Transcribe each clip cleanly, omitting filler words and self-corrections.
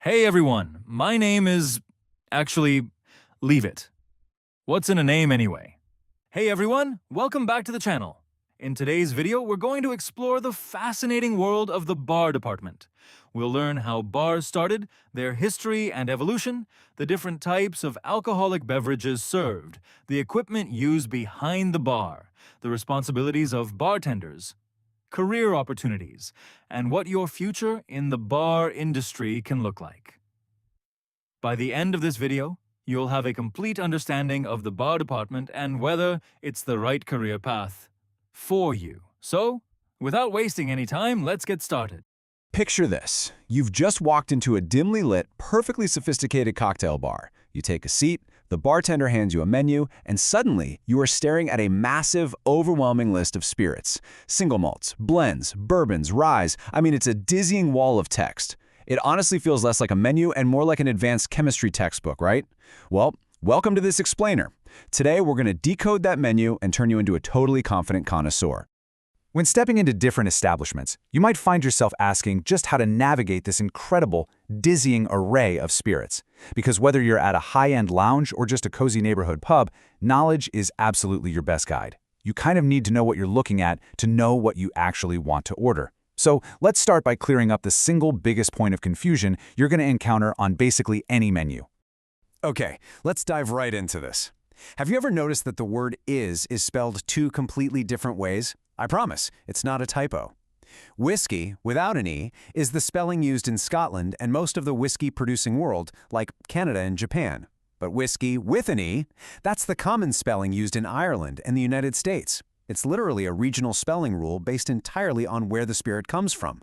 Hey everyone, my name is... Actually, leave it. What's in a name anyway? Hey everyone, welcome back to the channel. In today's video, we're going to explore the fascinating world of the bar department. We'll learn how bars started, their history and evolution, the different types of alcoholic beverages served, the equipment used behind the bar, the responsibilities of bartenders, career opportunities, and what your future in the bar industry can look like. By the end of this video, you'll have a complete understanding of the bar department and whether it's the right career path for you. So, without wasting any time, let's get started. Picture this. You've just walked into a dimly lit, perfectly sophisticated cocktail bar. You take a seat, the bartender hands you a menu, and suddenly you are staring at a massive, overwhelming list of spirits. Single malts, blends, bourbons, ryes. It's a dizzying wall of text. It honestly feels less like a menu and more like an advanced chemistry textbook, right? Well, welcome to this explainer. Today, we're going to decode that menu and turn you into a totally confident connoisseur. When stepping into different establishments, you might find yourself asking just how to navigate this incredible, dizzying array of spirits. Because whether you're at a high-end lounge or just a cozy neighborhood pub, knowledge is absolutely your best guide. You kind of need to know what you're looking at to know what you actually want to order. So let's start by clearing up the single biggest point of confusion you're going to encounter on basically any menu. Okay, let's dive right into this. Have you ever noticed that the word is spelled two completely different ways? I promise, it's not a typo. Whiskey, without an E, is the spelling used in Scotland and most of the whiskey-producing world, like Canada and Japan. But whiskey with an E, that's the common spelling used in Ireland and the United States. It's literally a regional spelling rule based entirely on where the spirit comes from.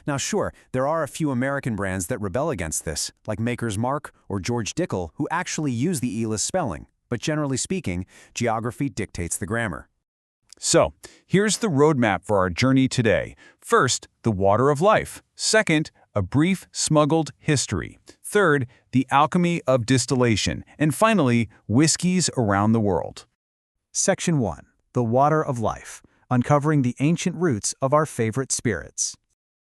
Now sure, there are a few American brands that rebel against this, like Maker's Mark or George Dickel, who actually use the E-less spelling. But generally speaking, geography dictates the grammar. So, here's the roadmap for our journey today. First, the water of life. Second, a brief smuggled history. Third, the alchemy of distillation. And finally, whiskeys around the world. Section 1. The water of life. Uncovering the ancient roots of our favorite spirits.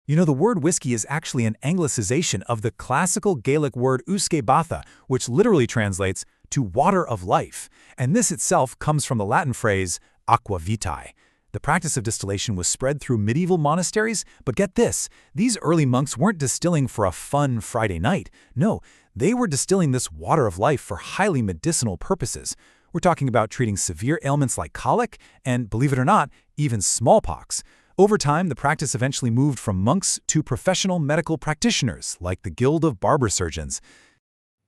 The word whiskey is actually an anglicization of the classical Gaelic word uisce batha, which literally translates to water of life. And this itself comes from the Latin phrase aqua vitae. The practice of distillation was spread through medieval monasteries, but get this, these early monks weren't distilling for a fun Friday night. No, they were distilling this water of life for highly medicinal purposes. We're talking about treating severe ailments like colic and, believe it or not, even smallpox. Over time, the practice eventually moved from monks to professional medical practitioners, like the Guild of Barber Surgeons.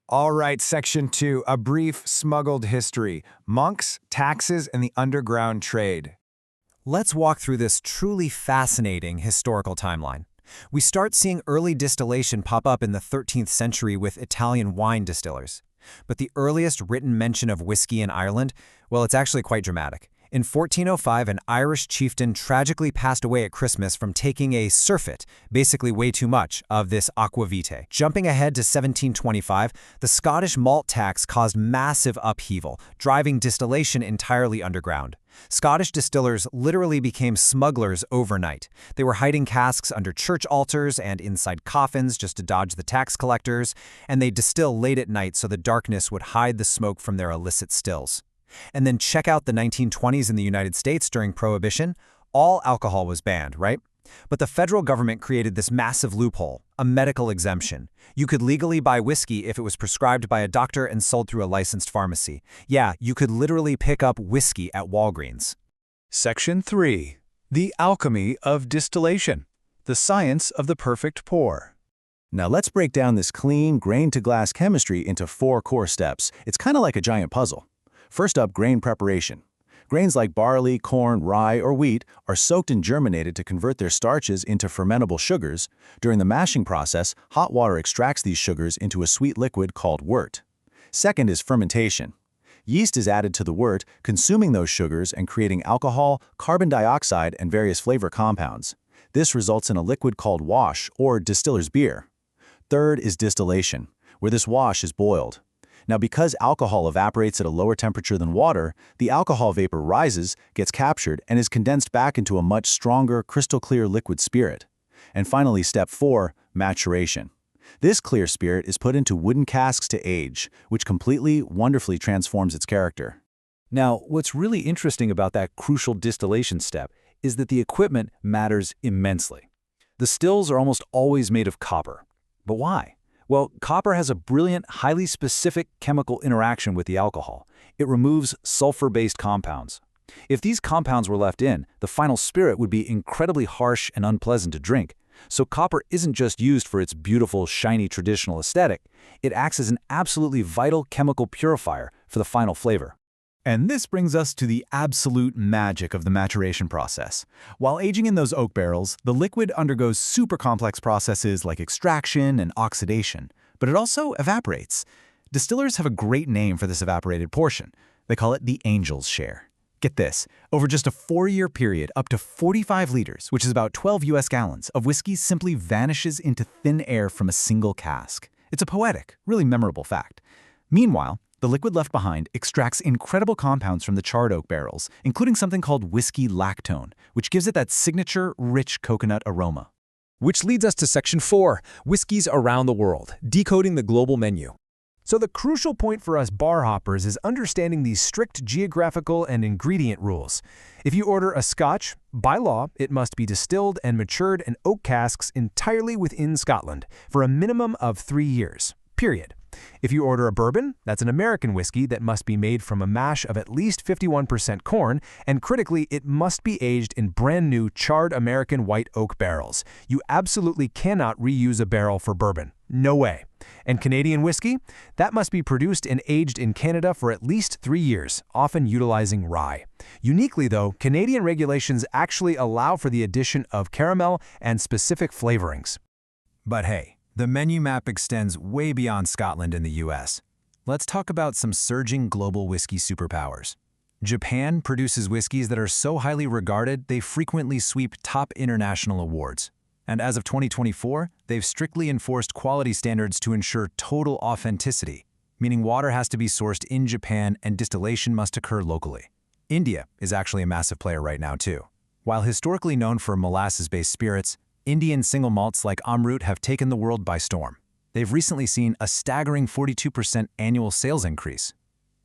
All right, Section 2, a brief smuggled history. Monks, taxes, and the underground trade. Let's walk through this truly fascinating historical timeline. We start seeing early distillation pop up in the 13th century with Italian wine distillers. But the earliest written mention of whiskey in Ireland, well, it's actually quite dramatic. In 1405, an Irish chieftain tragically passed away at Christmas from taking a surfeit, basically way too much, of this aqua vitae. Jumping ahead to 1725, the Scottish malt tax caused massive upheaval, driving distillation entirely underground. Scottish distillers literally became smugglers overnight. They were hiding casks under church altars and inside coffins just to dodge the tax collectors, and they distill late at night so the darkness would hide the smoke from their illicit stills. And then check out the 1920s in the United States during Prohibition. All alcohol was banned, right? But the federal government created this massive loophole, a medical exemption. You could legally buy whiskey if it was prescribed by a doctor and sold through a licensed pharmacy. Yeah, you could literally pick up whiskey at Walgreens. Section 3. The alchemy of distillation. The science of the perfect pour. Now let's break down this clean, grain-to-glass chemistry into 4 core steps. It's kind of like a giant puzzle. First up, grain preparation. Grains like barley, corn, rye, or wheat are soaked and germinated to convert their starches into fermentable sugars. During the mashing process, hot water extracts these sugars into a sweet liquid called wort. Second is fermentation. Yeast is added to the wort, consuming those sugars and creating alcohol, carbon dioxide, and various flavor compounds. This results in a liquid called wash, or distiller's beer. Third is distillation, where this wash is boiled. Now, because alcohol evaporates at a lower temperature than water, the alcohol vapor rises, gets captured, and is condensed back into a much stronger, crystal-clear liquid spirit. And finally, step 4, maturation. This clear spirit is put into wooden casks to age, which completely, wonderfully transforms its character. Now, what's really interesting about that crucial distillation step is that the equipment matters immensely. The stills are almost always made of copper. But why? Well, copper has a brilliant, highly specific chemical interaction with the alcohol. It removes sulfur-based compounds. If these compounds were left in, the final spirit would be incredibly harsh and unpleasant to drink. So copper isn't just used for its beautiful, shiny traditional aesthetic. It acts as an absolutely vital chemical purifier for the final flavor. And this brings us to the absolute magic of the maturation process. While aging in those oak barrels, the liquid undergoes super complex processes like extraction and oxidation, but it also evaporates. Distillers have a great name for this evaporated portion. They call it the angel's share. Get this, over just a 4-year period, up to 45 liters, which is about 12 US gallons, of whiskey simply vanishes into thin air from a single cask. It's a poetic, really memorable fact. Meanwhile, the liquid left behind extracts incredible compounds from the charred oak barrels, including something called whiskey lactone, which gives it that signature, rich coconut aroma. Which leads us to Section 4, Whiskeys Around the World, Decoding the Global Menu. So the crucial point for us bar hoppers is understanding these strict geographical and ingredient rules. If you order a Scotch, by law, it must be distilled and matured in oak casks entirely within Scotland for a minimum of 3 years, period. If you order a bourbon, that's an American whiskey that must be made from a mash of at least 51% corn, and critically, it must be aged in brand new charred American white oak barrels. You absolutely cannot reuse a barrel for bourbon. No way. And Canadian whiskey? That must be produced and aged in Canada for at least 3 years, often utilizing rye. Uniquely though, Canadian regulations actually allow for the addition of caramel and specific flavorings. But hey, the menu map extends way beyond Scotland and the US. Let's talk about some surging global whiskey superpowers. Japan produces whiskeys that are so highly regarded they frequently sweep top international awards. And as of 2024, they've strictly enforced quality standards to ensure total authenticity, meaning water has to be sourced in Japan and distillation must occur locally. India is actually a massive player right now too. While historically known for molasses-based spirits, Indian single malts like Amrut have taken the world by storm. They've recently seen a staggering 42% annual sales increase.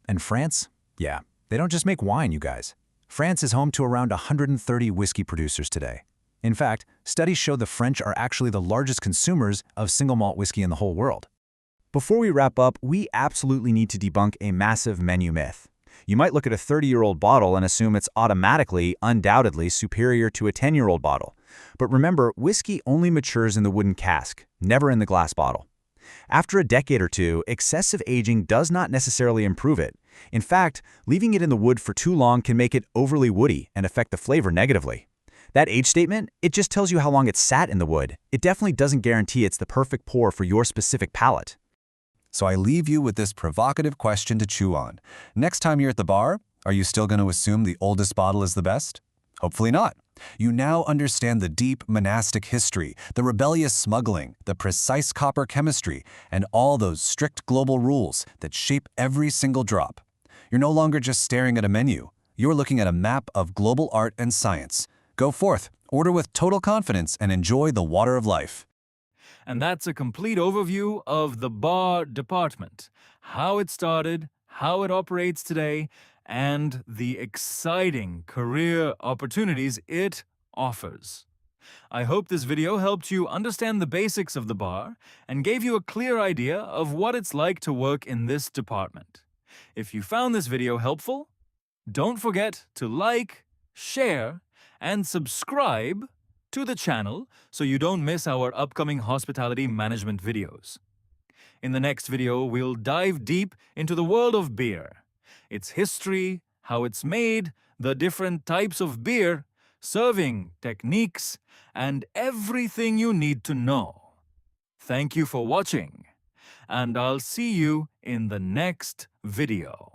And France? Yeah, they don't just make wine, you guys. France is home to around 130 whiskey producers today. In fact, studies show the French are actually the largest consumers of single malt whiskey in the whole world. Before we wrap up, we absolutely need to debunk a massive menu myth. You might look at a 30-year-old bottle and assume it's automatically, undoubtedly, superior to a 10-year-old bottle. But remember, whiskey only matures in the wooden cask, never in the glass bottle. After a decade or two, excessive aging does not necessarily improve it. In fact, leaving it in the wood for too long can make it overly woody and affect the flavor negatively. That age statement, it just tells you how long it's sat in the wood. It definitely doesn't guarantee it's the perfect pour for your specific palate. So I leave you with this provocative question to chew on. Next time you're at the bar, are you still going to assume the oldest bottle is the best? Hopefully not. You now understand the deep monastic history, the rebellious smuggling, the precise copper chemistry, and all those strict global rules that shape every single drop. You're no longer just staring at a menu. You're looking at a map of global art and science. Go forth, order with total confidence, and enjoy the water of life. And that's a complete overview of the bar department, how it started, how it operates today, and the exciting career opportunities it offers. I hope this video helped you understand the basics of the bar and gave you a clear idea of what it's like to work in this department. If you found this video helpful, don't forget to like, share, and subscribe to the channel so you don't miss our upcoming hospitality management videos. In the next video, we'll dive deep into the world of beer, its history, how it's made, the different types of beer, serving techniques, and everything you need to know. Thank you for watching, and I'll see you in the next video.